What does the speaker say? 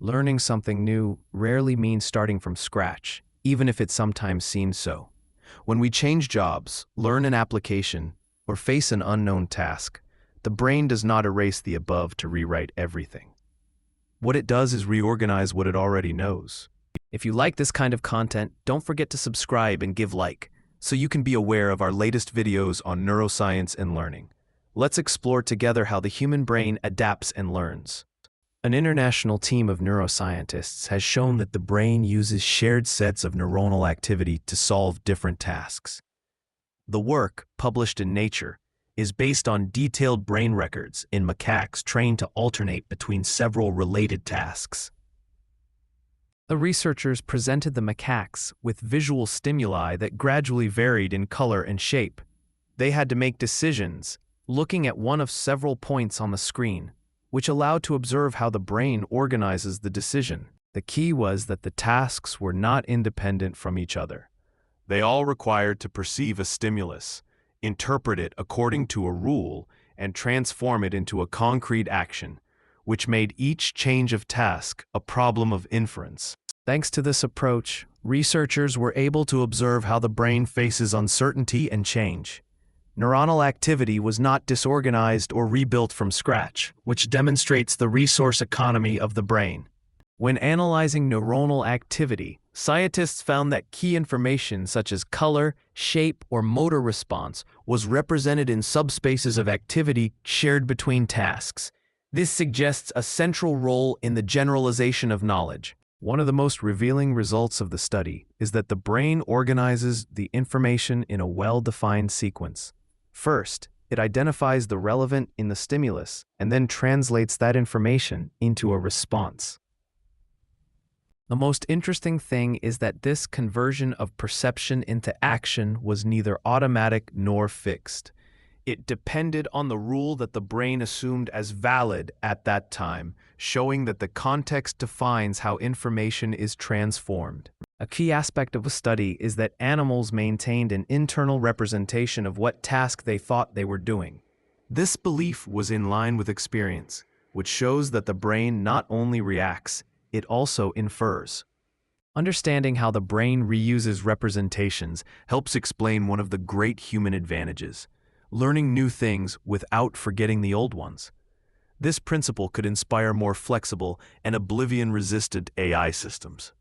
Learning something new rarely means starting from scratch, even if it sometimes seems so. When we change jobs, learn an application, or face an unknown task, the brain does not erase the above to rewrite everything. What it does is reorganize what it already knows. If you like this kind of content, don't forget to subscribe and give like, so you can be aware of our latest videos on neuroscience and learning. Let's explore together how the human brain adapts and learns. An international team of neuroscientists has shown that the brain uses shared sets of neuronal activity to solve different tasks. The work, published in Nature, is based on detailed brain records in macaques trained to alternate between several related tasks. The researchers presented the macaques with visual stimuli that gradually varied in color and shape. They had to make decisions, looking at one of several points on the screen, which allowed to observe how the brain organizes the decision. The key was that the tasks were not independent from each other. They all required to perceive a stimulus, interpret it according to a rule, and transform it into a concrete action, which made each change of task a problem of inference. Thanks to this approach, researchers were able to observe how the brain faces uncertainty and change. Neuronal activity was not disorganized or rebuilt from scratch, which demonstrates the resource economy of the brain. When analyzing neuronal activity, scientists found that key information such as color, shape, or motor response was represented in subspaces of activity shared between tasks. This suggests a central role in the generalization of knowledge. One of the most revealing results of the study is that the brain organizes the information in a well-defined sequence. First, it identifies the relevant in the stimulus and then translates that information into a response. The most interesting thing is that this conversion of perception into action was neither automatic nor fixed. It depended on the rule that the brain assumed as valid at that time, showing that the context defines how information is transformed. A key aspect of the study is that animals maintained an internal representation of what task they thought they were doing. This belief was in line with experience, which shows that the brain not only reacts, it also infers. Understanding how the brain reuses representations helps explain one of the great human advantages: learning new things without forgetting the old ones. This principle could inspire more flexible and oblivion-resistant AI systems.